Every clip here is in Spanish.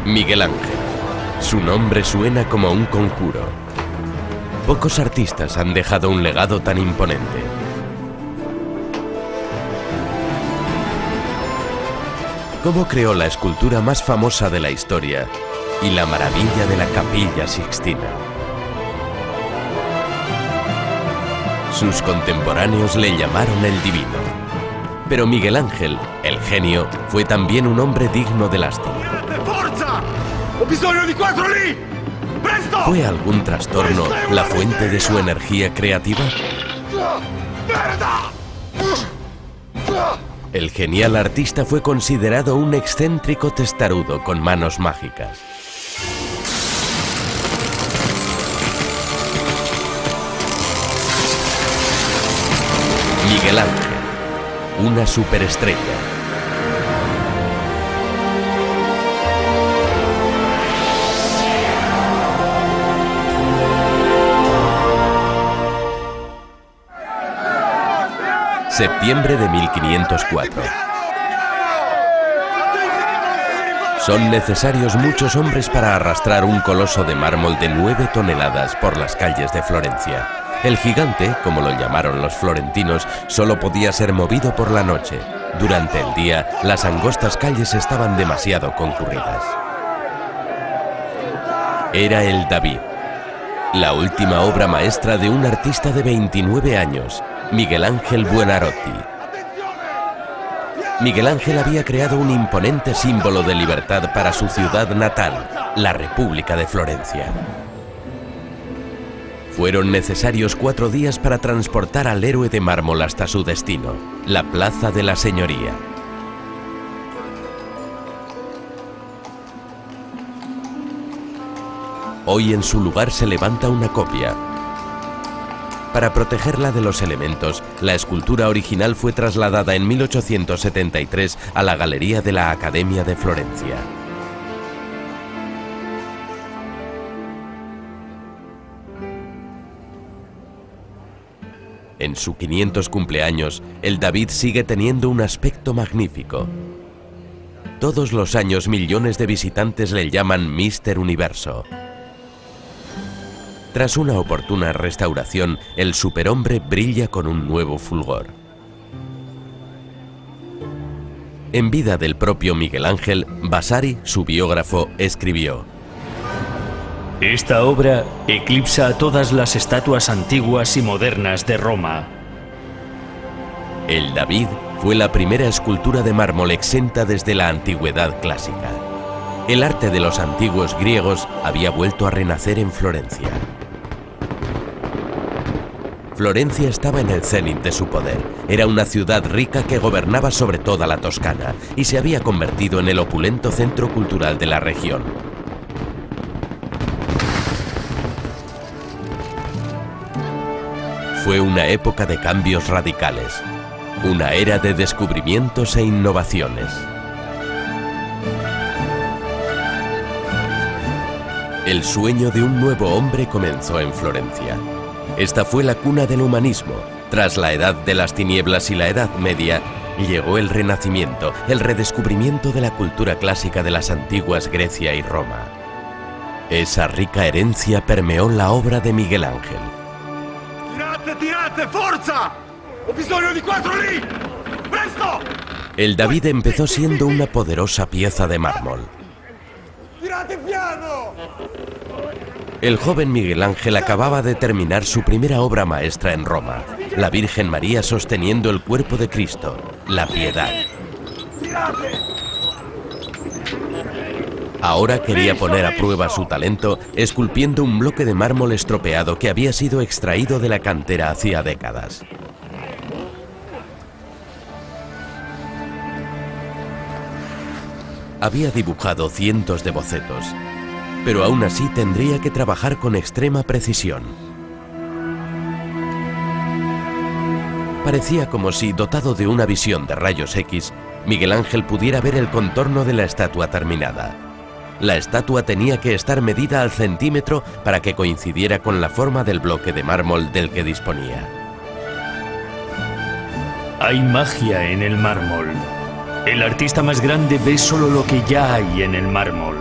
Miguel Ángel. Su nombre suena como un conjuro. Pocos artistas han dejado un legado tan imponente. ¿Cómo creó la escultura más famosa de la historia y la maravilla de la Capilla Sixtina? Sus contemporáneos le llamaron el Divino. Pero Miguel Ángel, el genio, fue también un hombre digno de lástima. ¿Fue algún trastorno la fuente de su energía creativa? El genial artista fue considerado un excéntrico testarudo con manos mágicas. Miguel Ángel, una superestrella. Septiembre de 1504. Son necesarios muchos hombres para arrastrar un coloso de mármol de 9 toneladas por las calles de Florencia. El gigante, como lo llamaron los florentinos, solo podía ser movido por la noche. Durante el día, las angostas calles estaban demasiado concurridas. Era el David, la última obra maestra de un artista de 29 años, Miguel Ángel Buonarroti. Miguel Ángel había creado un imponente símbolo de libertad para su ciudad natal, la República de Florencia. Fueron necesarios 4 días para transportar al héroe de mármol hasta su destino, la Plaza de la Señoría. Hoy en su lugar se levanta una copia. Para protegerla de los elementos, la escultura original fue trasladada en 1873 a la Galería de la Academia de Florencia. En su 500 cumpleaños, el David sigue teniendo un aspecto magnífico. Todos los años millones de visitantes le llaman Mister Universo. Tras una oportuna restauración, el superhombre brilla con un nuevo fulgor. En vida del propio Miguel Ángel, Vasari, su biógrafo, escribió: esta obra eclipsa a todas las estatuas antiguas y modernas de Roma. El David fue la primera escultura de mármol exenta desde la antigüedad clásica. El arte de los antiguos griegos había vuelto a renacer en Florencia. Florencia estaba en el cenit de su poder. Era una ciudad rica que gobernaba sobre toda la Toscana y se había convertido en el opulento centro cultural de la región. Fue una época de cambios radicales, una era de descubrimientos e innovaciones. El sueño de un nuevo hombre comenzó en Florencia. Esta fue la cuna del humanismo. Tras la Edad de las Tinieblas y la Edad Media, llegó el Renacimiento, el redescubrimiento de la cultura clásica de las antiguas Grecia y Roma. Esa rica herencia permeó la obra de Miguel Ángel. ¡Tirate, forza! ¡Ho bisogno di 4 lì! ¡Presto! El David empezó siendo una poderosa pieza de mármol. ¡Tirate piano! El joven Miguel Ángel acababa de terminar su primera obra maestra en Roma, la Virgen María sosteniendo el cuerpo de Cristo, la Piedad. Ahora quería poner a prueba su talento esculpiendo un bloque de mármol estropeado que había sido extraído de la cantera hacía décadas. Había dibujado cientos de bocetos, pero aún así tendría que trabajar con extrema precisión. Parecía como si, dotado de una visión de rayos X, Miguel Ángel pudiera ver el contorno de la estatua terminada. La estatua tenía que estar medida al centímetro para que coincidiera con la forma del bloque de mármol del que disponía. Hay magia en el mármol. El artista más grande ve solo lo que ya hay en el mármol.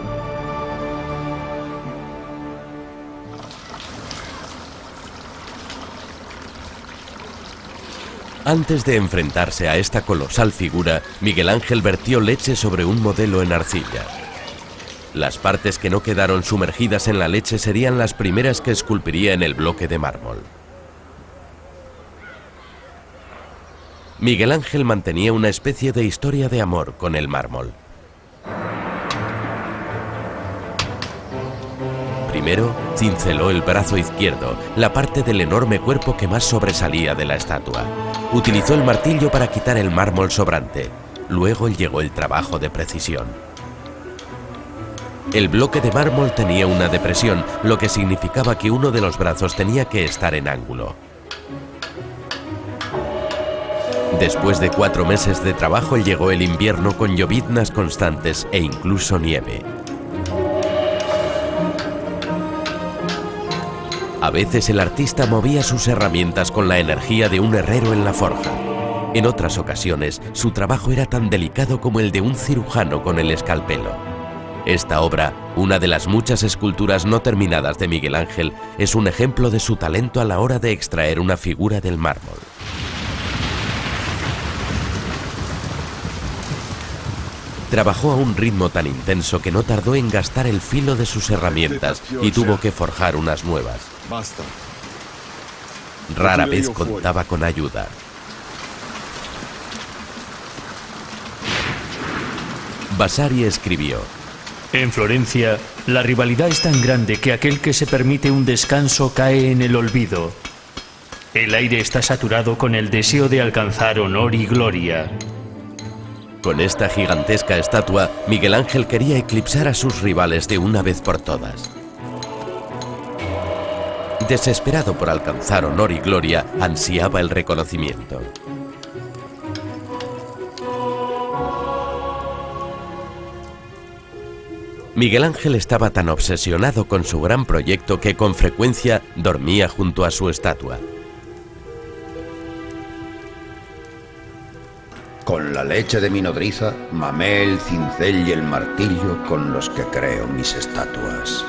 Antes de enfrentarse a esta colosal figura, Miguel Ángel vertió leche sobre un modelo en arcilla. Las partes que no quedaron sumergidas en la leche serían las primeras que esculpiría en el bloque de mármol. Miguel Ángel mantenía una especie de historia de amor con el mármol. Primero, cinceló el brazo izquierdo, la parte del enorme cuerpo que más sobresalía de la estatua. Utilizó el martillo para quitar el mármol sobrante. Luego llegó el trabajo de precisión. El bloque de mármol tenía una depresión, lo que significaba que uno de los brazos tenía que estar en ángulo. Después de 4 meses de trabajo llegó el invierno con lloviznas constantes e incluso nieve. A veces el artista movía sus herramientas con la energía de un herrero en la forja. En otras ocasiones, su trabajo era tan delicado como el de un cirujano con el escalpelo. Esta obra, una de las muchas esculturas no terminadas de Miguel Ángel, es un ejemplo de su talento a la hora de extraer una figura del mármol. Trabajó a un ritmo tan intenso que no tardó en gastar el filo de sus herramientas y tuvo que forjar unas nuevas. Rara vez contaba con ayuda. Vasari escribió: en Florencia, la rivalidad es tan grande que aquel que se permite un descanso cae en el olvido. El aire está saturado con el deseo de alcanzar honor y gloria. Con esta gigantesca estatua, Miguel Ángel quería eclipsar a sus rivales de una vez por todas. Desesperado por alcanzar honor y gloria, ansiaba el reconocimiento. Miguel Ángel estaba tan obsesionado con su gran proyecto que con frecuencia dormía junto a su estatua. Con la leche de mi nodriza, mamé el cincel y el martillo con los que creo mis estatuas.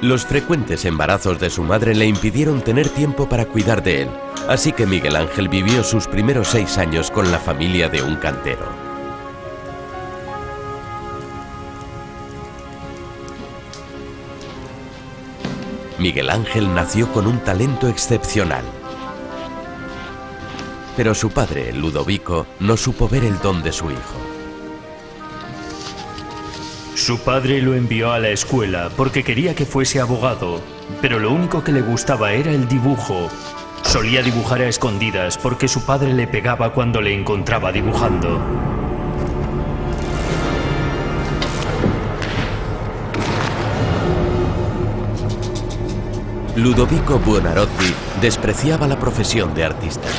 Los frecuentes embarazos de su madre le impidieron tener tiempo para cuidar de él, así que Miguel Ángel vivió sus primeros 6 años con la familia de un cantero. Miguel Ángel nació con un talento excepcional. Pero su padre, Ludovico, no supo ver el don de su hijo. Su padre lo envió a la escuela porque quería que fuese abogado, pero lo único que le gustaba era el dibujo. Solía dibujar a escondidas porque su padre le pegaba cuando le encontraba dibujando. Ludovico Buonarroti despreciaba la profesión de artista.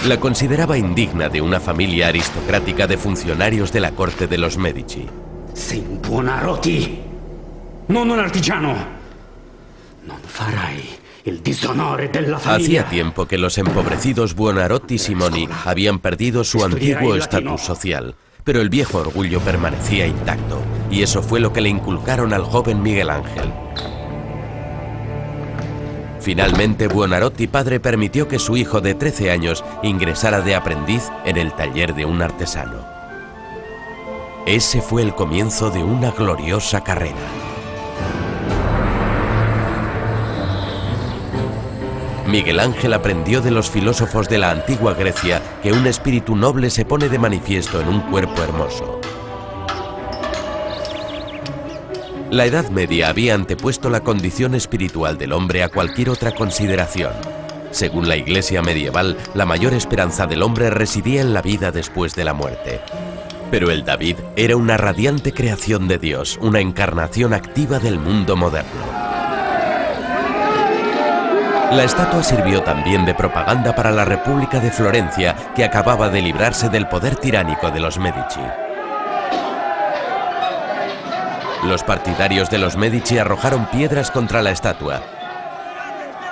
La consideraba indigna de una familia aristocrática de funcionarios de la corte de los Medici. Sei un Buonarroti, non un artigiano. Non farai il disonore della familia. Hacía tiempo que los empobrecidos Buonarroti Simoni habían perdido su antiguo estatus social, pero el viejo orgullo permanecía intacto, y eso fue lo que le inculcaron al joven Miguel Ángel. Finalmente, Buonarroti padre permitió que su hijo de 13 años ingresara de aprendiz en el taller de un artesano. Ese fue el comienzo de una gloriosa carrera. Miguel Ángel aprendió de los filósofos de la antigua Grecia que un espíritu noble se pone de manifiesto en un cuerpo hermoso. La Edad Media había antepuesto la condición espiritual del hombre a cualquier otra consideración. Según la Iglesia medieval, la mayor esperanza del hombre residía en la vida después de la muerte. Pero el David era una radiante creación de Dios, una encarnación activa del mundo moderno. La estatua sirvió también de propaganda para la República de Florencia, que acababa de librarse del poder tiránico de los Medici. Los partidarios de los Medici arrojaron piedras contra la estatua.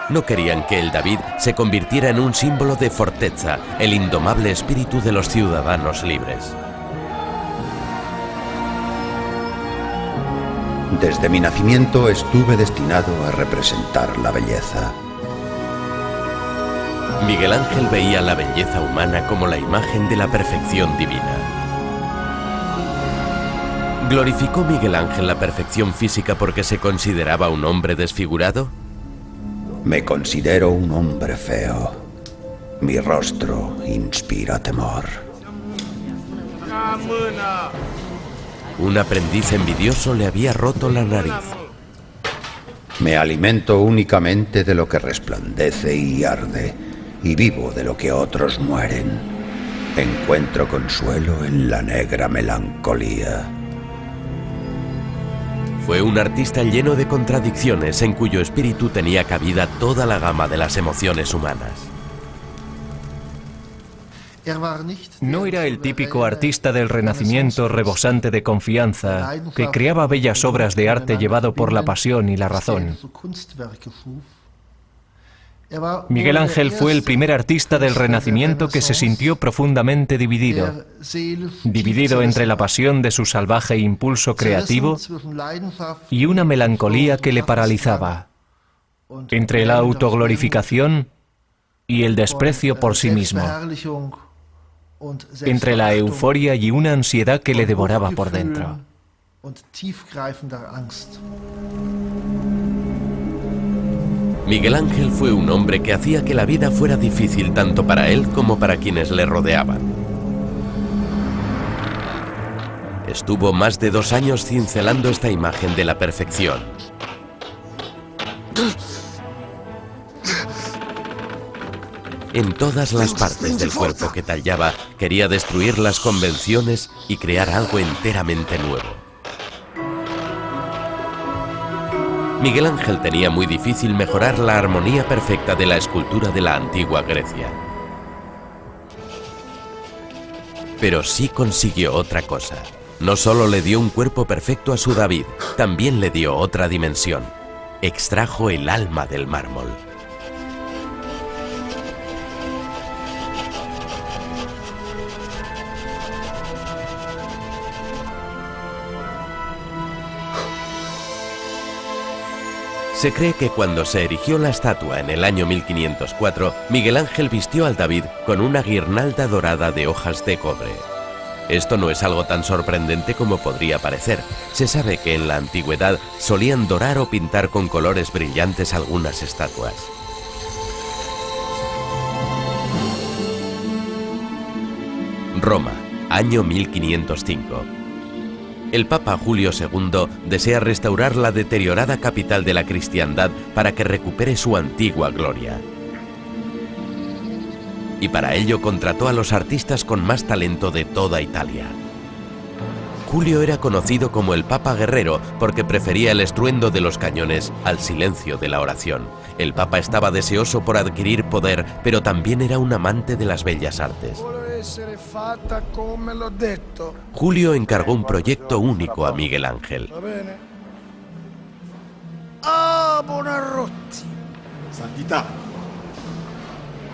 No querían que el David se convirtiera en un símbolo de fortezza, el indomable espíritu de los ciudadanos libres. Desde mi nacimiento estuve destinado a representar la belleza. Miguel Ángel veía la belleza humana como la imagen de la perfección divina. ¿Glorificó Miguel Ángel la perfección física porque se consideraba un hombre desfigurado? Me considero un hombre feo. Mi rostro inspira temor. Un aprendiz envidioso le había roto la nariz. Me alimento únicamente de lo que resplandece y arde, y vivo de lo que otros mueren. Encuentro consuelo en la negra melancolía. Fue un artista lleno de contradicciones en cuyo espíritu tenía cabida toda la gama de las emociones humanas. No era el típico artista del Renacimiento rebosante de confianza, que creaba bellas obras de arte llevado por la pasión y la razón. Miguel Ángel fue el primer artista del Renacimiento que se sintió profundamente dividido. Dividido entre la pasión de su salvaje impulso creativo y una melancolía que le paralizaba. Entre la autoglorificación y el desprecio por sí mismo. Entre la euforia y una ansiedad que le devoraba por dentro. Miguel Ángel fue un hombre que hacía que la vida fuera difícil tanto para él como para quienes le rodeaban. Estuvo más de 2 años cincelando esta imagen de la perfección. En todas las partes del cuerpo que tallaba, quería destruir las convenciones y crear algo enteramente nuevo. Miguel Ángel tenía muy difícil mejorar la armonía perfecta de la escultura de la antigua Grecia. Pero sí consiguió otra cosa. No solo le dio un cuerpo perfecto a su David, también le dio otra dimensión. Extrajo el alma del mármol. Se cree que cuando se erigió la estatua en el año 1504, Miguel Ángel vistió al David con una guirnalda dorada de hojas de cobre. Esto no es algo tan sorprendente como podría parecer. Se sabe que en la antigüedad solían dorar o pintar con colores brillantes algunas estatuas. Roma, año 1505. El Papa Julio II desea restaurar la deteriorada capital de la cristiandad para que recupere su antigua gloria. Y para ello contrató a los artistas con más talento de toda Italia. Julio era conocido como el Papa Guerrero porque prefería el estruendo de los cañones al silencio de la oración. El Papa estaba deseoso por adquirir poder, pero también era un amante de las bellas artes. Julio encargó un proyecto único a Miguel Ángel.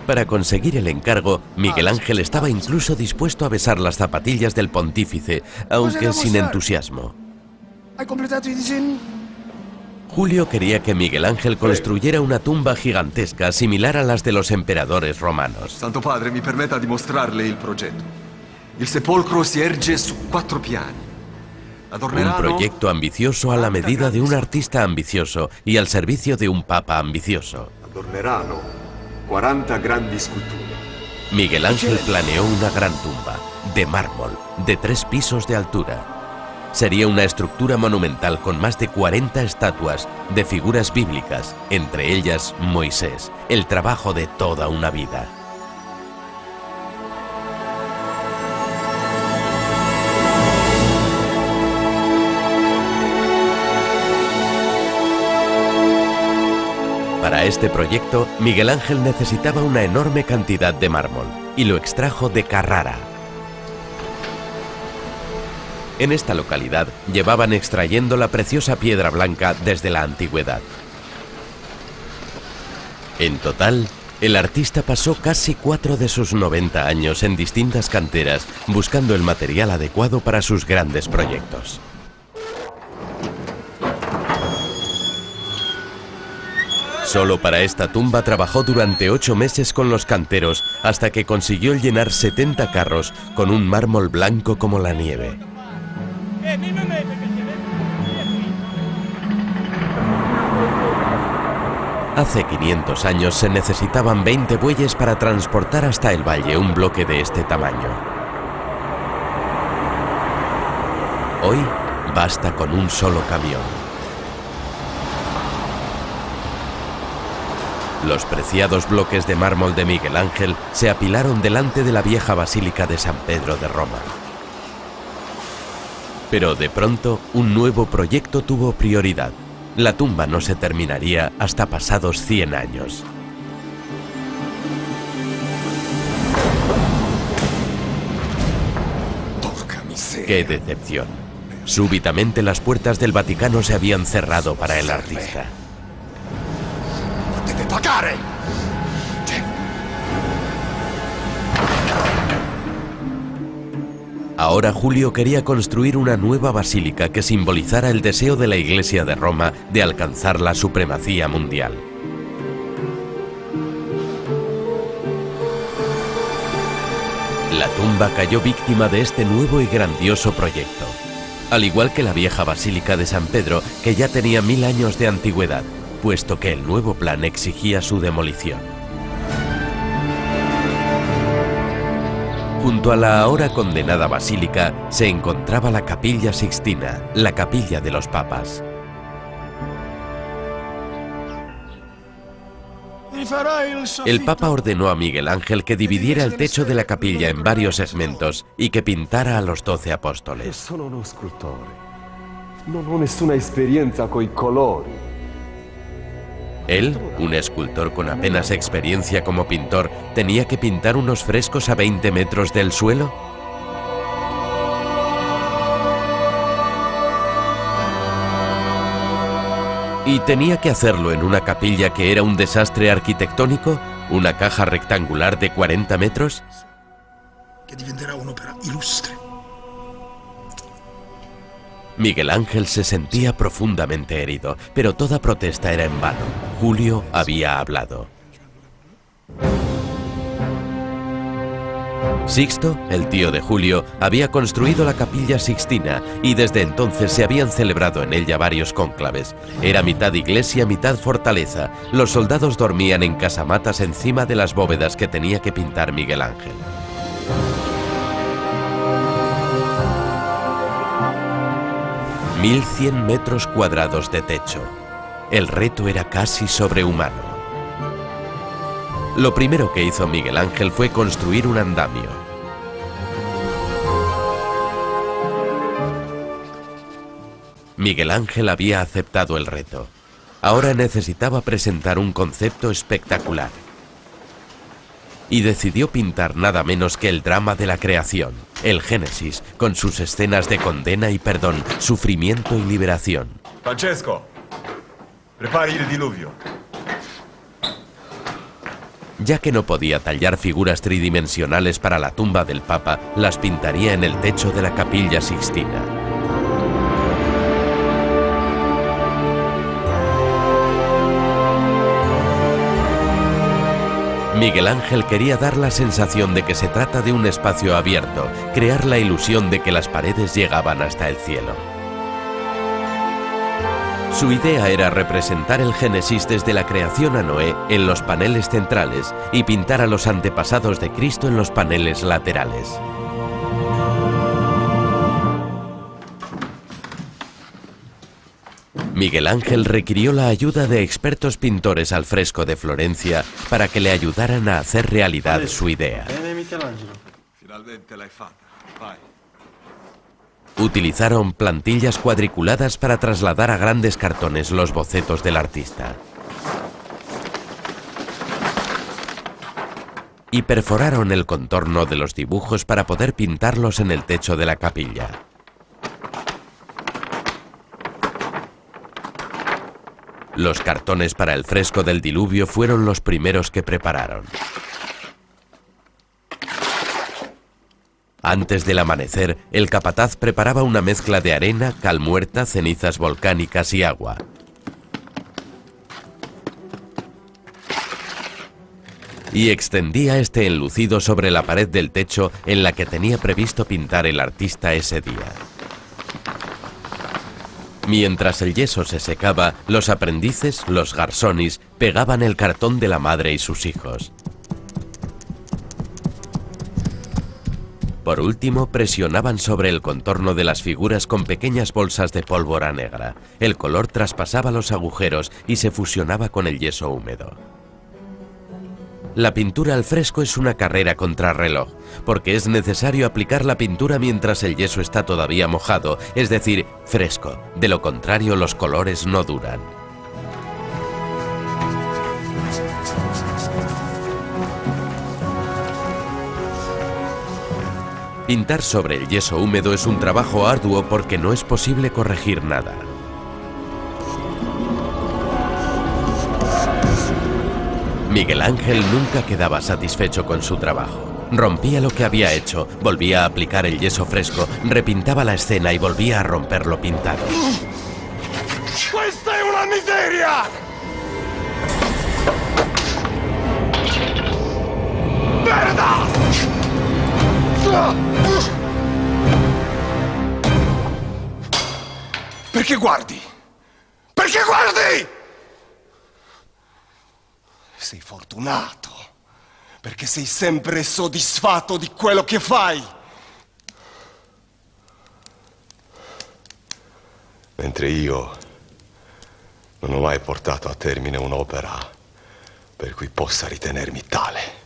Para conseguir el encargo, Miguel Ángel estaba incluso dispuesto a besar las zapatillas del pontífice, aunque sin entusiasmo. Julio quería que Miguel Ángel construyera una tumba gigantesca similar a las de los emperadores romanos. Santo Padre, mi permetta di mostrarle il progetto. Il sepolcro si erge su 4 piani. Un proyecto ambicioso a la medida de un artista ambicioso y al servicio de un papa ambicioso. Adorneranno 40 grandi sculture. Miguel Ángel planeó una gran tumba, de mármol, de 3 pisos de altura. Sería una estructura monumental con más de 40 estatuas de figuras bíblicas, entre ellas Moisés, el trabajo de toda una vida. Para este proyecto, Miguel Ángel necesitaba una enorme cantidad de mármol y lo extrajo de Carrara. En esta localidad llevaban extrayendo la preciosa piedra blanca desde la antigüedad. En total, el artista pasó casi 4 de sus 90 años en distintas canteras buscando el material adecuado para sus grandes Solo para esta tumba trabajó durante 8 meses con los canteros hasta que consiguió llenar 70 carros con un mármol blanco como la nieve. Hace 500 años se necesitaban 20 bueyes para transportar hasta el valle un bloque de este tamaño. Hoy basta con un solo camión. Los preciados bloques de mármol de Miguel Ángel se apilaron delante de la vieja Basílica de San Pedro de Roma. Pero de pronto, un nuevo proyecto tuvo prioridad. La tumba no se terminaría hasta pasados 100 años. ¡Qué decepción! Súbitamente las puertas del Vaticano se habían cerrado para el artista. ¡Debe pagar! Ahora Julio quería construir una nueva basílica que simbolizara el deseo de la Iglesia de Roma de alcanzar la supremacía mundial. La tumba cayó víctima de este nuevo y grandioso proyecto, al igual que la vieja Basílica de San Pedro, que ya tenía 1000 años de antigüedad, puesto que el nuevo plan exigía su demolición. Junto a la ahora condenada basílica se encontraba la Capilla Sixtina, la capilla de los papas. El Papa ordenó a Miguel Ángel que dividiera el techo de la capilla en varios segmentos y que pintara a los 12 apóstoles. Sono uno scultore. Non ho nessuna esperienza coi colori. Él, un escultor con apenas experiencia como pintor, tenía que pintar unos frescos a 20 metros del suelo. ¿Y tenía que hacerlo en una capilla que era un desastre arquitectónico? ¿Una caja rectangular de 40 metros? Que diventerà un'opera ilustre. Miguel Ángel se sentía profundamente herido, pero toda protesta era en vano. Julio había hablado. Sixto, el tío de Julio, había construido la Capilla Sixtina y desde entonces se habían celebrado en ella varios cónclaves. Era mitad iglesia, mitad fortaleza. Los soldados dormían en casamatas encima de las bóvedas que tenía que pintar Miguel Ángel. $1100 metros cuadrados de techo. El reto era casi sobrehumano. Lo primero que hizo Miguel Ángel fue construir un andamio. Miguel Ángel había aceptado el reto. Ahora necesitaba presentar un concepto espectacular. Y decidió pintar nada menos que el drama de la creación, el Génesis, con sus escenas de condena y perdón, sufrimiento y liberación. Francesco, prepari el diluvio. Ya que no podía tallar figuras tridimensionales para la tumba del Papa, las pintaría en el techo de la Capilla Sixtina. Miguel Ángel quería dar la sensación de que se trata de un espacio abierto, crear la ilusión de que las paredes llegaban hasta el cielo. Su idea era representar el Génesis desde la creación a Noé en los paneles centrales y pintar a los antepasados de Cristo en los paneles laterales. Miguel Ángel requirió la ayuda de expertos pintores al fresco de Florencia para que le ayudaran a hacer realidad su idea. Utilizaron plantillas cuadriculadas para trasladar a grandes cartones los bocetos del artista. Y perforaron el contorno de los dibujos para poder pintarlos en el techo de la capilla. Los cartones para el fresco del diluvio fueron los primeros que prepararon. Antes del amanecer, el capataz preparaba una mezcla de arena, cal muerta, cenizas volcánicas y agua. y extendía este enlucido sobre la pared del techo en la que tenía previsto pintar el artista ese día. Mientras el yeso se secaba, los aprendices, los garsonis, pegaban el cartón de la madre y sus hijos. Por último, presionaban sobre el contorno de las figuras con pequeñas bolsas de pólvora negra. El color traspasaba los agujeros y se fusionaba con el yeso húmedo. La pintura al fresco es una carrera contrarreloj, porque es necesario aplicar la pintura mientras el yeso está todavía mojado, es decir, fresco. De lo contrario, los colores no duran. Pintar sobre el yeso húmedo es un trabajo arduo porque no es posible corregir nada. Miguel Ángel nunca quedaba satisfecho con su trabajo. Rompía lo que había hecho, volvía a aplicar el yeso fresco, repintaba la escena y volvía a romper lo pintado. ¡Esta es una miseria! ¡Verdad! Perché guardi? Perché guardi? Sei fortunato, perché sei sempre soddisfatto di quello che fai. Mentre io non ho mai portato a termine un'opera per cui possa ritenermi tale.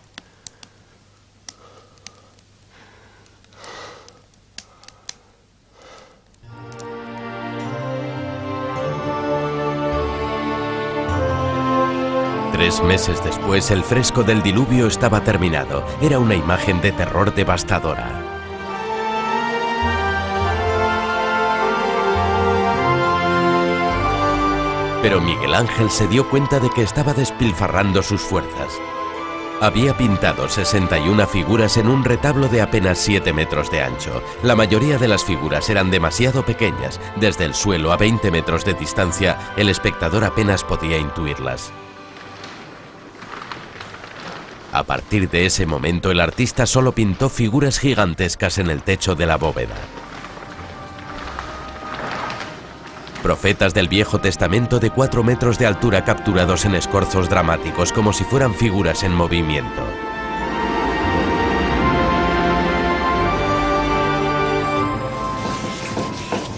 Tres meses después, el fresco del diluvio estaba terminado. Era una imagen de terror devastadora. Pero Miguel Ángel se dio cuenta de que estaba despilfarrando sus fuerzas. Había pintado 61 figuras en un retablo de apenas 7 metros de ancho. La mayoría de las figuras eran demasiado pequeñas. Desde el suelo a 20 metros de distancia, el espectador apenas podía intuirlas. A partir de ese momento, el artista solo pintó figuras gigantescas en el techo de la bóveda. Profetas del Viejo Testamento de 4 metros de altura capturados en escorzos dramáticos como si fueran figuras en movimiento.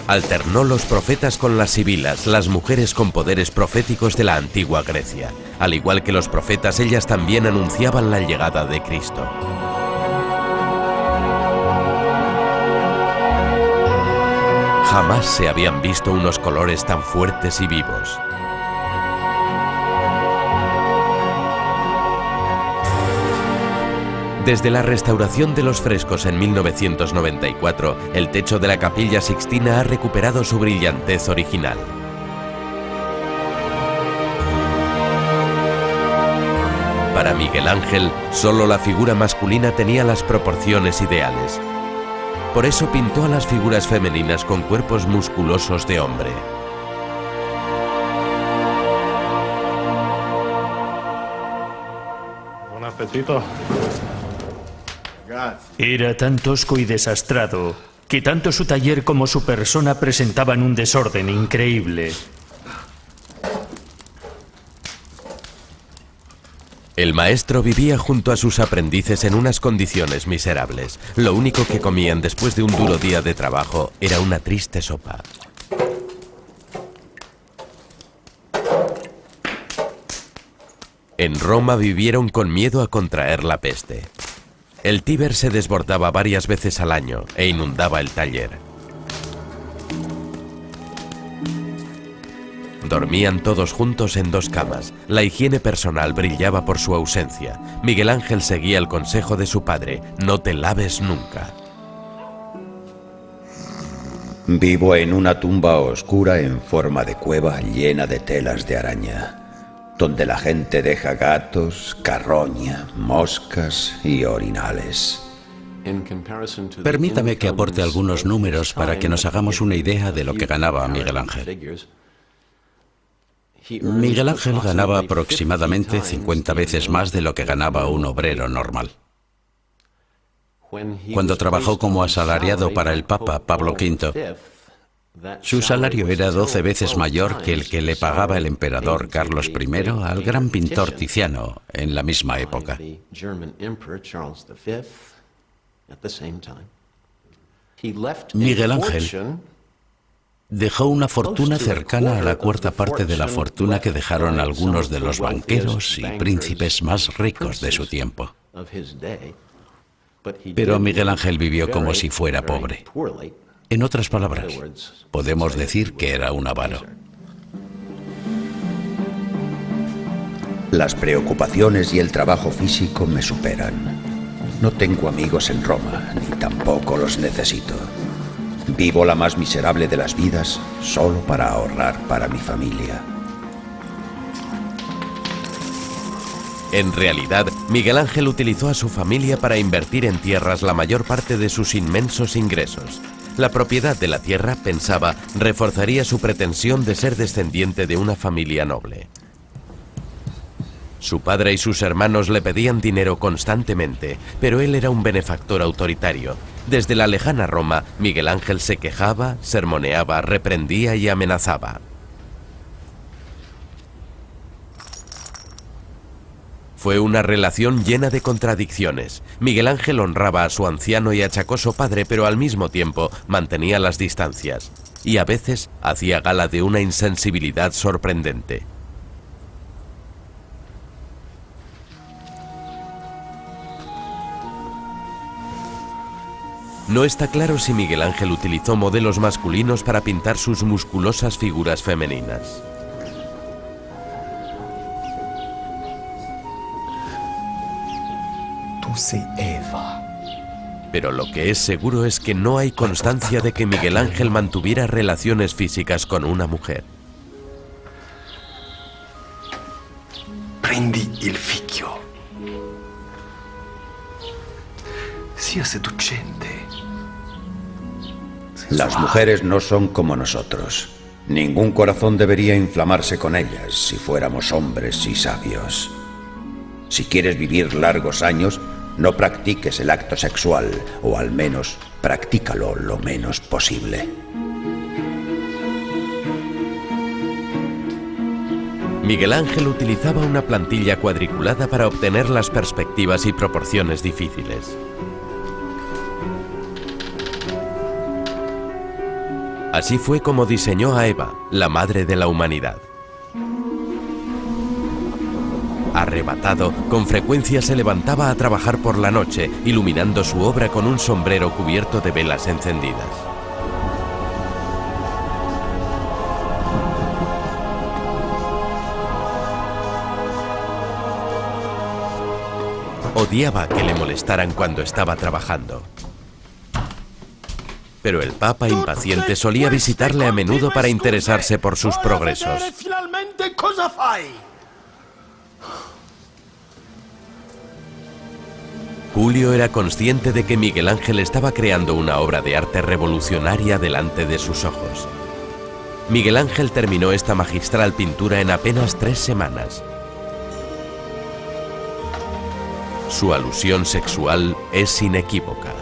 Alternó los profetas con las sibilas, las mujeres con poderes proféticos de la antigua Grecia. Al igual que los profetas, ellas también anunciaban la llegada de Cristo. Jamás se habían visto unos colores tan fuertes y vivos. Desde la restauración de los frescos en 1994, el techo de la Capilla Sixtina ha recuperado su brillantez original. Para Miguel Ángel, solo la figura masculina tenía las proporciones ideales. Por eso pintó a las figuras femeninas con cuerpos musculosos de hombre. Buen apetito. Era tan tosco y desastrado que tanto su taller como su persona presentaban un desorden increíble. El maestro vivía junto a sus aprendices en unas condiciones miserables. Lo único que comían después de un duro día de trabajo era una triste sopa. En Roma vivieron con miedo a contraer la peste. El Tíber se desbordaba varias veces al año e inundaba el taller. Dormían todos juntos en 2 camas. La higiene personal brillaba por su ausencia. Miguel Ángel seguía el consejo de su padre: no te laves nunca. Vivo en una tumba oscura en forma de cueva llena de telas de araña, donde la gente deja gatos, carroña, moscas y orinales. Permítame que aporte algunos números para que nos hagamos una idea de lo que ganaba Miguel Ángel. Miguel Ángel ganaba aproximadamente 50 veces más de lo que ganaba un obrero normal. Cuando trabajó como asalariado para el Papa Pablo V, su salario era 12 veces mayor que el que le pagaba el emperador Carlos I al gran pintor Tiziano en la misma época. Miguel Ángel dejó una fortuna cercana a la cuarta parte de la fortuna que dejaron algunos de los banqueros y príncipes más ricos de su tiempo. Pero Miguel Ángel vivió como si fuera pobre. En otras palabras, podemos decir que era un avaro. Las preocupaciones y el trabajo físico me superan. No tengo amigos en Roma, ni tampoco los necesito. Vivo la más miserable de las vidas solo para ahorrar para mi familia. En realidad, Miguel Ángel utilizó a su familia para invertir en tierras la mayor parte de sus inmensos ingresos. La propiedad de la tierra, pensaba, reforzaría su pretensión de ser descendiente de una familia noble. Su padre y sus hermanos le pedían dinero constantemente, pero él era un benefactor autoritario. Desde la lejana Roma, Miguel Ángel se quejaba, sermoneaba, reprendía y amenazaba. Fue una relación llena de contradicciones. Miguel Ángel honraba a su anciano y achacoso padre, pero al mismo tiempo mantenía las distancias. Y a veces hacía gala de una insensibilidad sorprendente. No está claro si Miguel Ángel utilizó modelos masculinos para pintar sus musculosas figuras femeninas. Eva. Pero lo que es seguro es que no hay constancia de que Miguel Ángel mantuviera relaciones físicas con una mujer. Prendi il figlio. Sia seducente. Las mujeres no son como nosotros. Ningún corazón debería inflamarse con ellas si fuéramos hombres y sabios. Si quieres vivir largos años, no practiques el acto sexual, o al menos practícalo lo menos posible. Miguel Ángel utilizaba una plantilla cuadriculada para obtener las perspectivas y proporciones difíciles. Así fue como diseñó a Eva, la madre de la humanidad. Arrebatado, con frecuencia se levantaba a trabajar por la noche, iluminando su obra con un sombrero cubierto de velas encendidas. Odiaba que le molestaran cuando estaba trabajando. Pero el Papa, impaciente, solía visitarle a menudo para interesarse por sus progresos. Julio era consciente de que Miguel Ángel estaba creando una obra de arte revolucionaria delante de sus ojos. Miguel Ángel terminó esta magistral pintura en apenas 3 semanas. Su alusión sexual es inequívoca.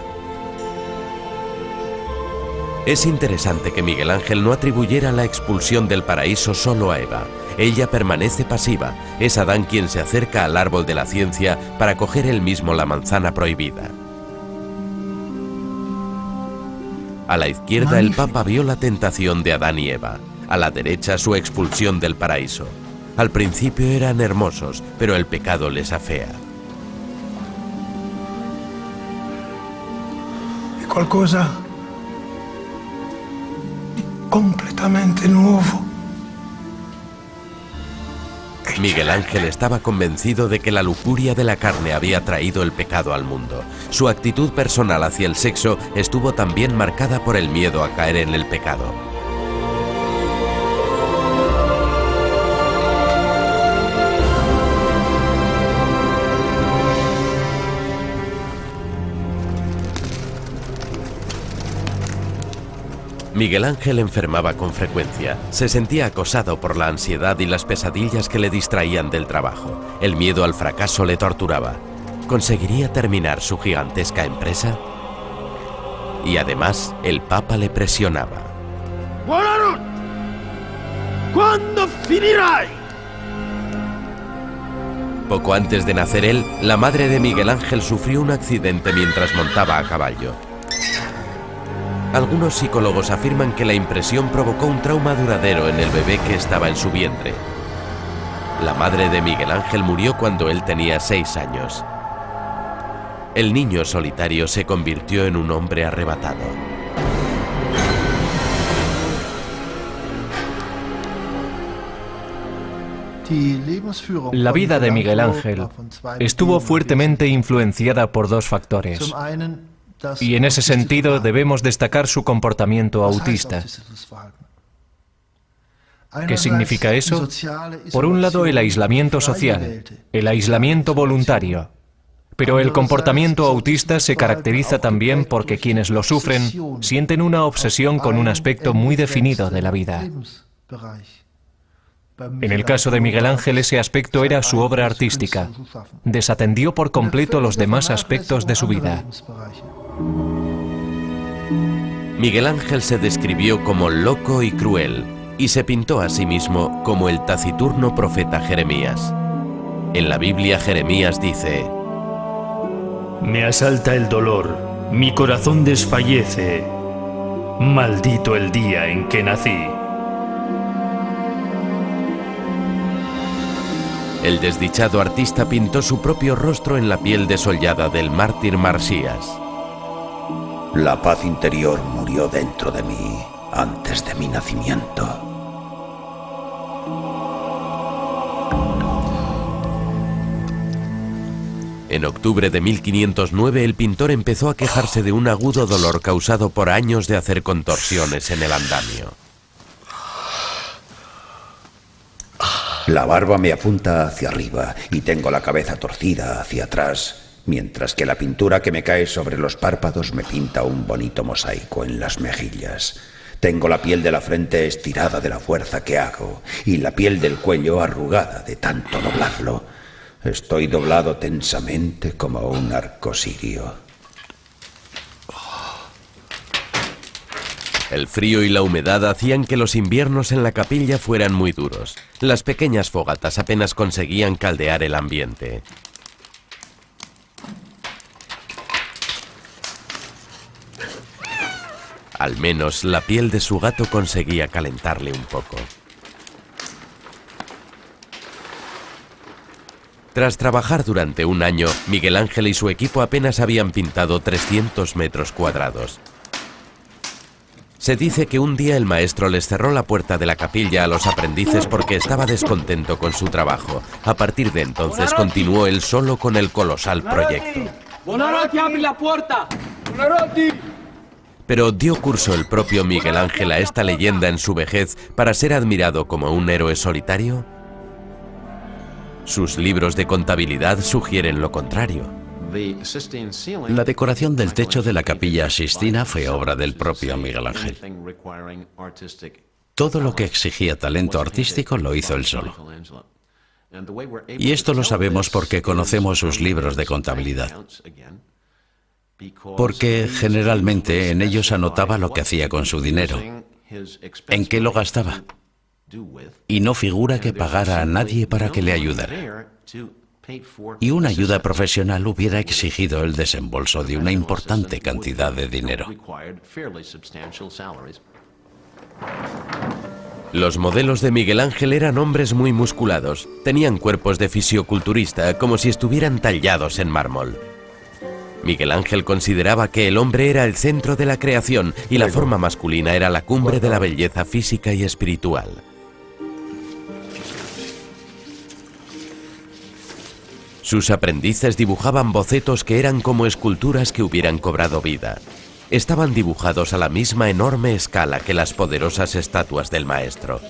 Es interesante que Miguel Ángel no atribuyera la expulsión del paraíso solo a Eva. Ella permanece pasiva. Es Adán quien se acerca al árbol de la ciencia para coger él mismo la manzana prohibida. A la izquierda el Papa vio la tentación de Adán y Eva. A la derecha su expulsión del paraíso. Al principio eran hermosos, pero el pecado les afea. È qualcosa di completamente nuovo. Miguel Ángel estaba convencido de que la lujuria de la carne había traído el pecado al mundo. Su actitud personal hacia el sexo estuvo también marcada por el miedo a caer en el pecado. Miguel Ángel enfermaba con frecuencia. Se sentía acosado por la ansiedad y las pesadillas que le distraían del trabajo. El miedo al fracaso le torturaba. ¿Conseguiría terminar su gigantesca empresa? Y además, el Papa le presionaba. ¡Buonanotte! ¿Cuándo finirás? Poco antes de nacer él, la madre de Miguel Ángel sufrió un accidente mientras montaba a caballo. Algunos psicólogos afirman que la impresión provocó un trauma duradero en el bebé que estaba en su vientre. La madre de Miguel Ángel murió cuando él tenía 6 años. El niño solitario se convirtió en un hombre arrebatado. La vida de Miguel Ángel estuvo fuertemente influenciada por 2 factores. Y en ese sentido debemos destacar su comportamiento autista. ¿Qué significa eso? Por un lado, el aislamiento social, el aislamiento voluntario. Pero el comportamiento autista se caracteriza también porque quienes lo sufren sienten una obsesión con un aspecto muy definido de la vida. En el caso de Miguel Ángel, ese aspecto era su obra artística. Desatendió por completo los demás aspectos de su vida. Miguel Ángel se describió como loco y cruel, y se pintó a sí mismo como el taciturno profeta Jeremías. En la Biblia, Jeremías dice: Me asalta el dolor, mi corazón desfallece. Maldito el día en que nací. El desdichado artista pintó su propio rostro en la piel desollada del mártir Marsías. La paz interior murió dentro de mí antes de mi nacimiento. En octubre de 1509 el pintor empezó a quejarse de un agudo dolor causado por años de hacer contorsiones en el andamio. La barba me apunta hacia arriba y tengo la cabeza torcida hacia atrás, mientras que la pintura que me cae sobre los párpados me pinta un bonito mosaico en las mejillas. Tengo la piel de la frente estirada de la fuerza que hago y la piel del cuello arrugada de tanto doblarlo. Estoy doblado tensamente como un arco sirio. El frío y la humedad hacían que los inviernos en la capilla fueran muy duros. Las pequeñas fogatas apenas conseguían caldear el ambiente. Al menos la piel de su gato conseguía calentarle un poco. Tras trabajar durante un año, Miguel Ángel y su equipo apenas habían pintado 300 metros cuadrados. Se dice que un día el maestro les cerró la puerta de la capilla a los aprendices porque estaba descontento con su trabajo. A partir de entonces continuó él solo con el colosal proyecto. ¡Buonanotte, abre la puerta! ¡Buonanotte! Pero dio curso el propio Miguel Ángel a esta leyenda en su vejez para ser admirado como un héroe solitario. Sus libros de contabilidad sugieren lo contrario. La decoración del techo de la Capilla Sistina fue obra del propio Miguel Ángel. Todo lo que exigía talento artístico lo hizo él solo. Y esto lo sabemos porque conocemos sus libros de contabilidad. Porque generalmente en ellos anotaba lo que hacía con su dinero, en qué lo gastaba. Y no figura que pagara a nadie para que le ayudara. Y una ayuda profesional hubiera exigido el desembolso de una importante cantidad de dinero. Los modelos de Miguel Ángel eran hombres muy musculados. Tenían cuerpos de fisioculturista, como si estuvieran tallados en mármol. Miguel Ángel consideraba que el hombre era el centro de la creación y la forma masculina era la cumbre de la belleza física y espiritual. Sus aprendices dibujaban bocetos que eran como esculturas que hubieran cobrado vida. Estaban dibujados a la misma enorme escala que las poderosas estatuas del maestro.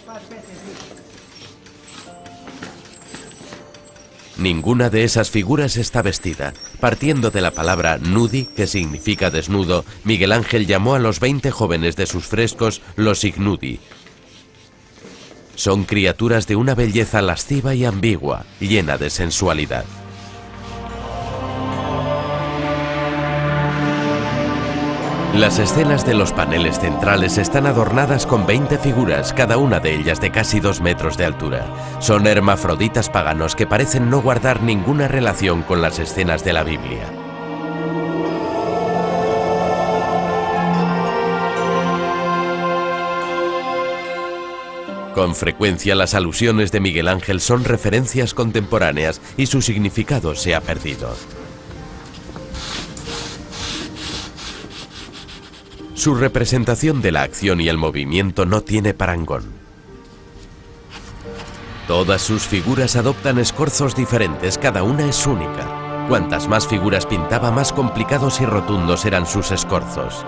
Ninguna de esas figuras está vestida. Partiendo de la palabra nudi, que significa desnudo, Miguel Ángel llamó a los 20 jóvenes de sus frescos los ignudi. Son criaturas de una belleza lasciva y ambigua, llena de sensualidad. Las escenas de los paneles centrales están adornadas con 20 figuras, cada una de ellas de casi 2 metros de altura. Son hermafroditas paganos que parecen no guardar ninguna relación con las escenas de la Biblia. Con frecuencia las alusiones de Miguel Ángel son referencias contemporáneas y su significado se ha perdido. Su representación de la acción y el movimiento no tiene parangón. Todas sus figuras adoptan escorzos diferentes, cada una es única. Cuantas más figuras pintaba, más complicados y rotundos eran sus escorzos.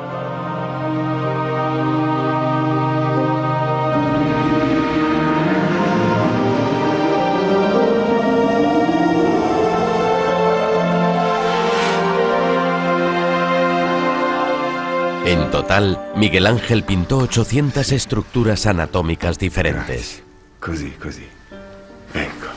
En total, Miguel Ángel pintó 800 estructuras anatómicas diferentes. Così. Ecco.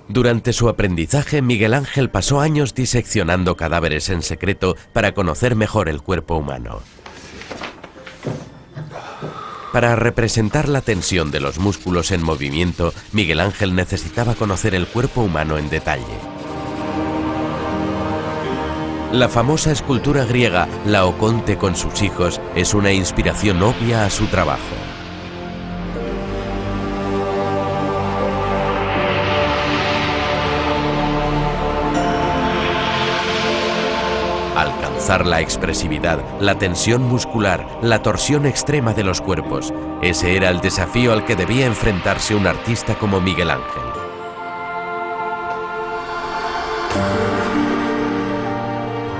Durante su aprendizaje, Miguel Ángel pasó años diseccionando cadáveres en secreto para conocer mejor el cuerpo humano. Para representar la tensión de los músculos en movimiento, Miguel Ángel necesitaba conocer el cuerpo humano en detalle. La famosa escultura griega Laoconte con sus hijos es una inspiración obvia a su trabajo. Alcanzar la expresividad, la tensión muscular, la torsión extrema de los cuerpos, ese era el desafío al que debía enfrentarse un artista como Miguel Ángel.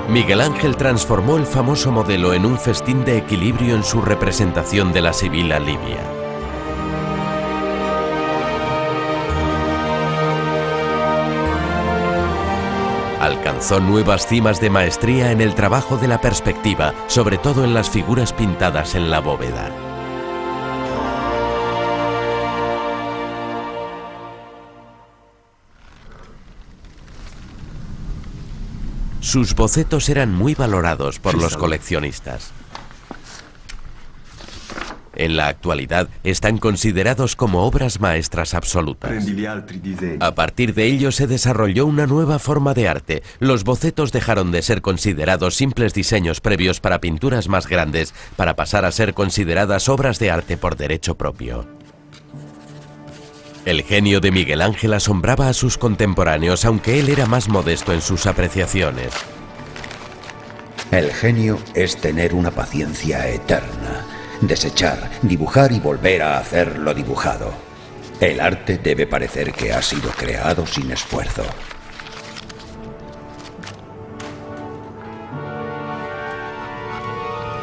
Miguel Ángel transformó el famoso modelo en un festín de equilibrio en su representación de la Sibila Livia. Alcanzó nuevas cimas de maestría en el trabajo de la perspectiva, sobre todo en las figuras pintadas en la bóveda. Sus bocetos eran muy valorados por los coleccionistas. En la actualidad están considerados como obras maestras absolutas. A partir de ello se desarrolló una nueva forma de arte. Los bocetos dejaron de ser considerados simples diseños previos para pinturas más grandes, para pasar a ser consideradas obras de arte por derecho propio. El genio de Miguel Ángel asombraba a sus contemporáneos, aunque él era más modesto en sus apreciaciones. El genio es tener una paciencia eterna, desechar, dibujar y volver a hacer lo dibujado. El arte debe parecer que ha sido creado sin esfuerzo.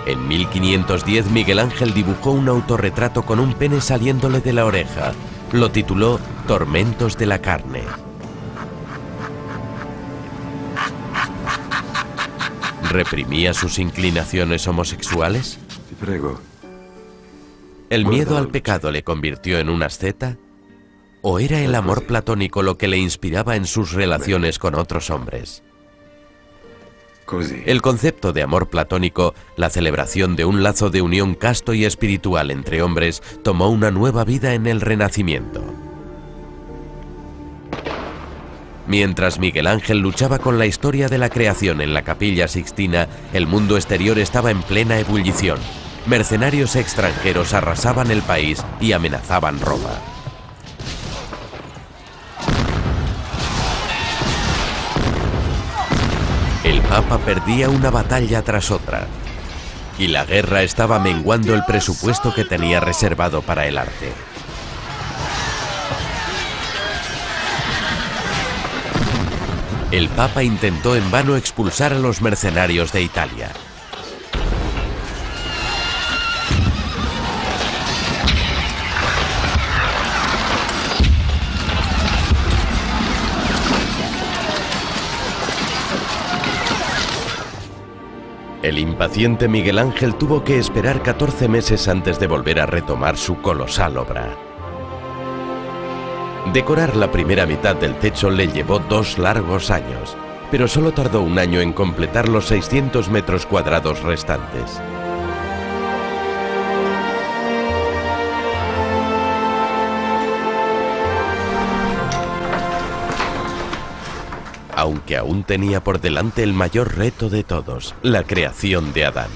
En 1510 Miguel Ángel dibujó un autorretrato con un pene saliéndole de la oreja. Lo tituló Tormentos de la carne. ¿Reprimía sus inclinaciones homosexuales? Te prego. ¿El miedo al pecado le convirtió en un asceta? ¿O era el amor platónico lo que le inspiraba en sus relaciones con otros hombres? El concepto de amor platónico, la celebración de un lazo de unión casto y espiritual entre hombres, tomó una nueva vida en el Renacimiento. Mientras Miguel Ángel luchaba con la historia de la creación en la Capilla Sixtina, el mundo exterior estaba en plena ebullición. Mercenarios extranjeros arrasaban el país y amenazaban Roma. El Papa perdía una batalla tras otra, y la guerra estaba menguando el presupuesto que tenía reservado para el arte. El Papa intentó en vano expulsar a los mercenarios de Italia. El impaciente Miguel Ángel tuvo que esperar 14 meses antes de volver a retomar su colosal obra. Decorar la primera mitad del techo le llevó 2 largos años, pero solo tardó un año en completar los 600 metros cuadrados restantes. Aunque aún tenía por delante el mayor reto de todos, la creación de Adán.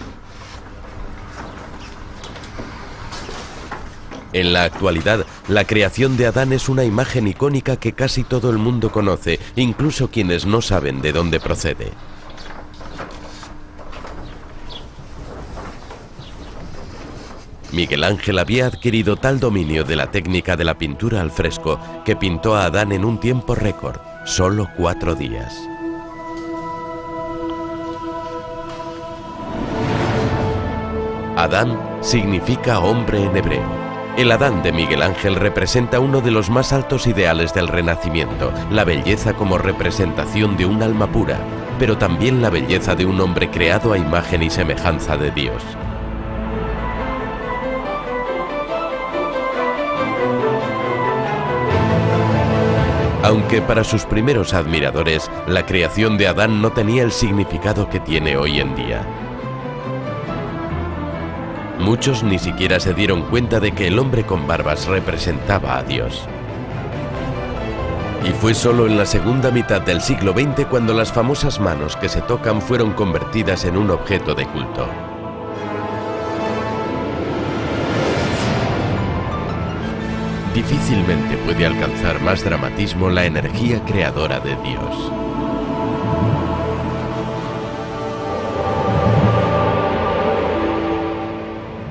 En la actualidad, la creación de Adán es una imagen icónica que casi todo el mundo conoce, incluso quienes no saben de dónde procede. Miguel Ángel había adquirido tal dominio de la técnica de la pintura al fresco que pintó a Adán en un tiempo récord, solo 4 días. Adán significa hombre en hebreo. El Adán de Miguel Ángel representa uno de los más altos ideales del Renacimiento, la belleza como representación de un alma pura, pero también la belleza de un hombre creado a imagen y semejanza de Dios. Aunque para sus primeros admiradores, la creación de Adán no tenía el significado que tiene hoy en día. Muchos ni siquiera se dieron cuenta de que el hombre con barbas representaba a Dios. Y fue solo en la segunda mitad del siglo XX cuando las famosas manos que se tocan fueron convertidas en un objeto de culto. Difícilmente puede alcanzar más dramatismo la energía creadora de Dios.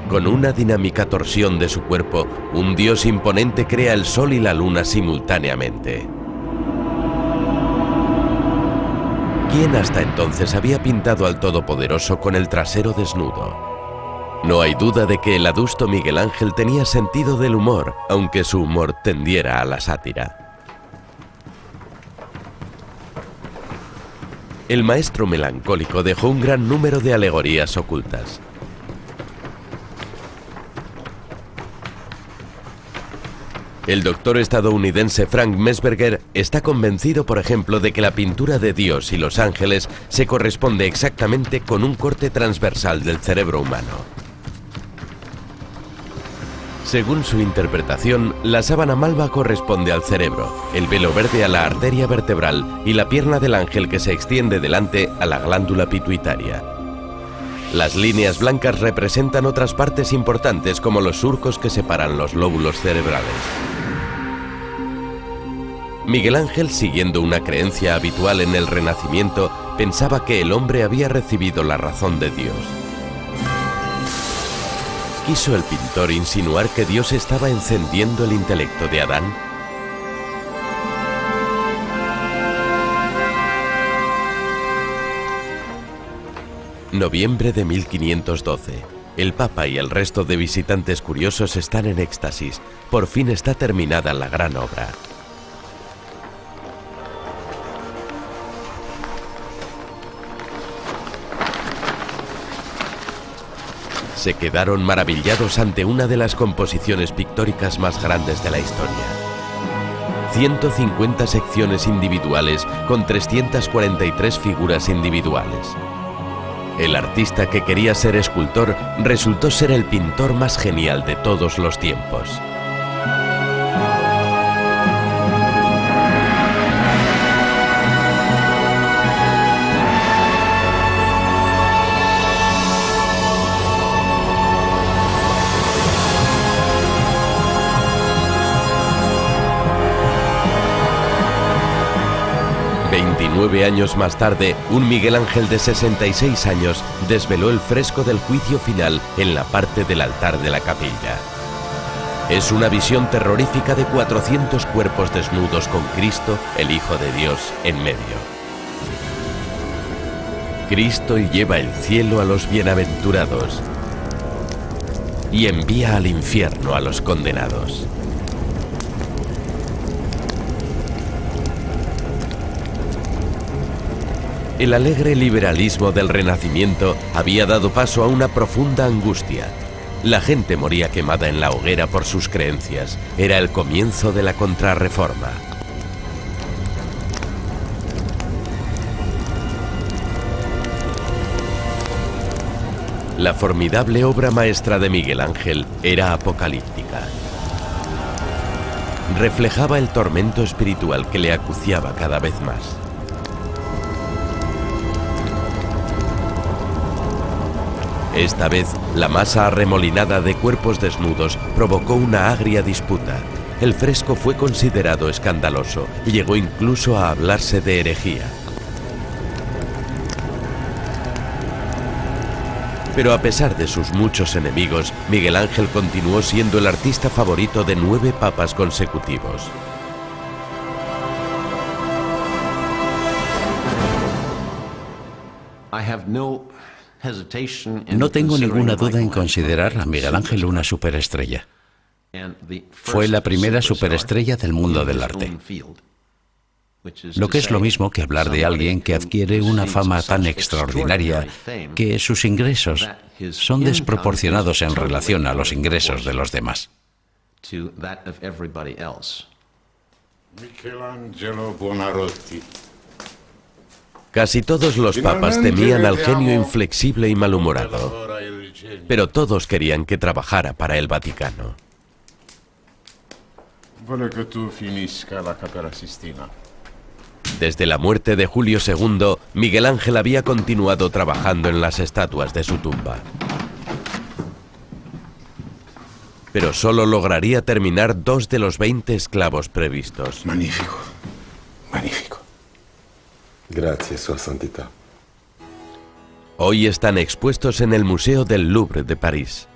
Con una dinámica torsión de su cuerpo, un Dios imponente crea el sol y la luna simultáneamente. ¿Quién hasta entonces había pintado al Todopoderoso con el trasero desnudo? No hay duda de que el adusto Miguel Ángel tenía sentido del humor, aunque su humor tendiera a la sátira. El maestro melancólico dejó un gran número de alegorías ocultas. El doctor estadounidense Frank Mesberger está convencido, por ejemplo, de que la pintura de Dios y los ángeles se corresponde exactamente con un corte transversal del cerebro humano. Según su interpretación, la sábana malva corresponde al cerebro, el velo verde a la arteria vertebral y la pierna del ángel que se extiende delante a la glándula pituitaria. Las líneas blancas representan otras partes importantes como los surcos que separan los lóbulos cerebrales. Miguel Ángel, siguiendo una creencia habitual en el Renacimiento, pensaba que el hombre había recibido la razón de Dios. ¿Quiso el pintor insinuar que Dios estaba encendiendo el intelecto de Adán? Noviembre de 1512. El Papa y el resto de visitantes curiosos están en éxtasis. Por fin está terminada la gran obra. Se quedaron maravillados ante una de las composiciones pictóricas más grandes de la historia. 150 secciones individuales con 343 figuras individuales. El artista que quería ser escultor resultó ser el pintor más genial de todos los tiempos. Nueve años más tarde, un Miguel Ángel de 66 años desveló el fresco del juicio final en la parte del altar de la capilla. Es una visión terrorífica de 400 cuerpos desnudos con Cristo, el Hijo de Dios, en medio. Cristo lleva el cielo a los bienaventurados y envía al infierno a los condenados. El alegre liberalismo del Renacimiento había dado paso a una profunda angustia. La gente moría quemada en la hoguera por sus creencias. Era el comienzo de la Contrarreforma. La formidable obra maestra de Miguel Ángel era apocalíptica. Reflejaba el tormento espiritual que le acuciaba cada vez más. Esta vez, la masa arremolinada de cuerpos desnudos provocó una agria disputa. El fresco fue considerado escandaloso y llegó incluso a hablarse de herejía. Pero a pesar de sus muchos enemigos, Miguel Ángel continuó siendo el artista favorito de 9 papas consecutivos. No tengo ninguna duda en considerar a Miguel Ángel una superestrella. Fue la primera superestrella del mundo del arte. Lo que es lo mismo que hablar de alguien que adquiere una fama tan extraordinaria que sus ingresos son desproporcionados en relación a los ingresos de los demás. Michelangelo Buonarroti. Casi todos los papas temían al genio inflexible y malhumorado, pero todos querían que trabajara para el Vaticano. Vuole che tu finisca la Capella Sistina. Desde la muerte de Julio II, Miguel Ángel había continuado trabajando en las estatuas de su tumba. Pero solo lograría terminar 2 de los 20 esclavos previstos. Magnífico, magnífico. Grazie, Sua Santità. Hoy están expuestos en el Museo del Louvre de París.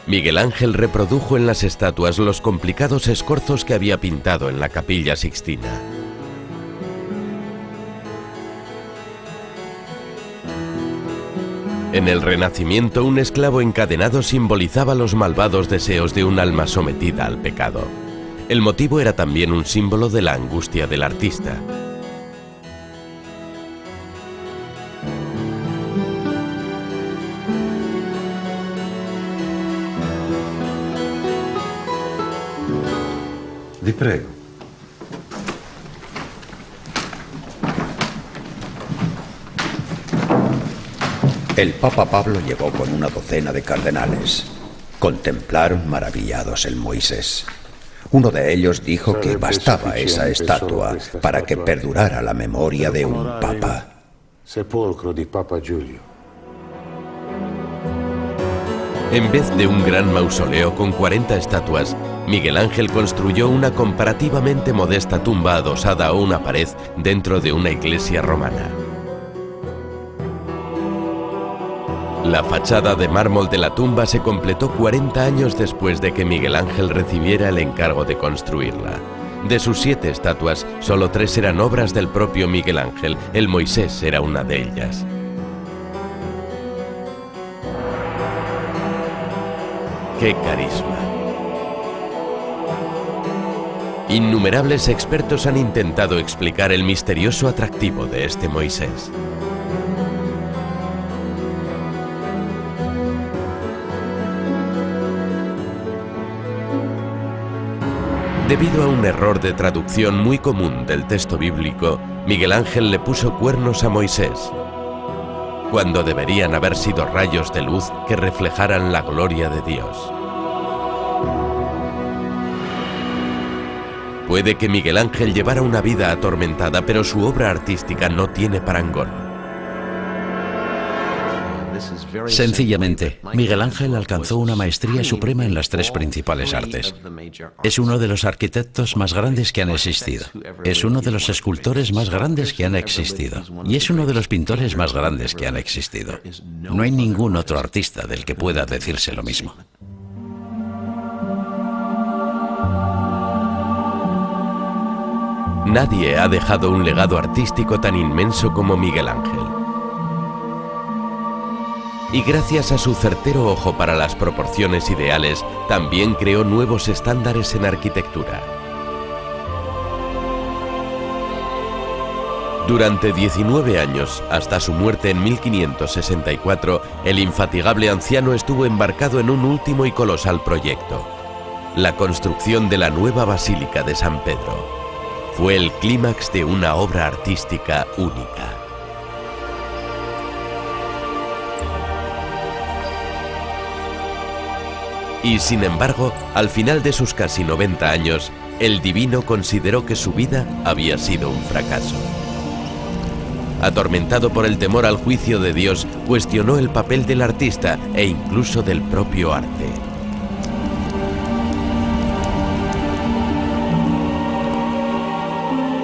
Miguel Ángel reprodujo en las estatuas los complicados escorzos que había pintado en la Capilla Sixtina. En el Renacimiento, un esclavo encadenado simbolizaba los malvados deseos de un alma sometida al pecado. El motivo era también un símbolo de la angustia del artista. Vi prego. El Papa Pablo llegó con una docena de cardenales. Contemplaron maravillados el Moisés. Uno de ellos dijo que bastaba esa estatua para que perdurara la memoria de un papa. Sepolcro di Papa Giulio. En vez de un gran mausoleo con 40 estatuas, Miguel Ángel construyó una comparativamente modesta tumba adosada a una pared dentro de una iglesia romana. La fachada de mármol de la tumba se completó 40 años después de que Miguel Ángel recibiera el encargo de construirla. De sus 7 estatuas, solo 3 eran obras del propio Miguel Ángel. El Moisés era una de ellas. ¡Qué carisma! Innumerables expertos han intentado explicar el misterioso atractivo de este Moisés. Debido a un error de traducción muy común del texto bíblico, Miguel Ángel le puso cuernos a Moisés, cuando deberían haber sido rayos de luz que reflejaran la gloria de Dios. Puede que Miguel Ángel llevara una vida atormentada, pero su obra artística no tiene parangón. Sencillamente, Miguel Ángel alcanzó una maestría suprema en las 3 principales artes. Es uno de los arquitectos más grandes que han existido. Es uno de los escultores más grandes que han existido. Y es uno de los pintores más grandes que han existido. No hay ningún otro artista del que pueda decirse lo mismo. Nadie ha dejado un legado artístico tan inmenso como Miguel Ángel. Y gracias a su certero ojo para las proporciones ideales, también creó nuevos estándares en arquitectura. Durante 19 años, hasta su muerte en 1564, el infatigable anciano estuvo embarcado en un último y colosal proyecto: la construcción de la nueva Basílica de San Pedro. Fue el clímax de una obra artística única. Y sin embargo, al final de sus casi 90 años, el divino consideró que su vida había sido un fracaso. Atormentado por el temor al juicio de Dios, cuestionó el papel del artista e incluso del propio arte.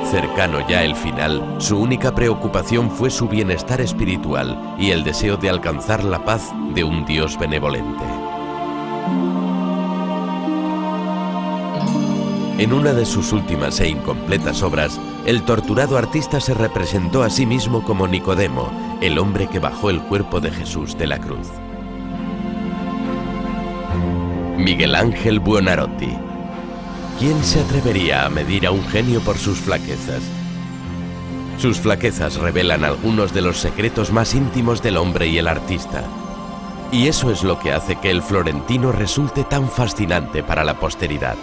Cercano ya el final, su única preocupación fue su bienestar espiritual y el deseo de alcanzar la paz de un Dios benevolente. En una de sus últimas e incompletas obras, el torturado artista se representó a sí mismo como Nicodemo, el hombre que bajó el cuerpo de Jesús de la cruz. Miguel Ángel Buonarroti. ¿Quién se atrevería a medir a un genio por sus flaquezas? Sus flaquezas revelan algunos de los secretos más íntimos del hombre y el artista. Y eso es lo que hace que el florentino resulte tan fascinante para la posteridad.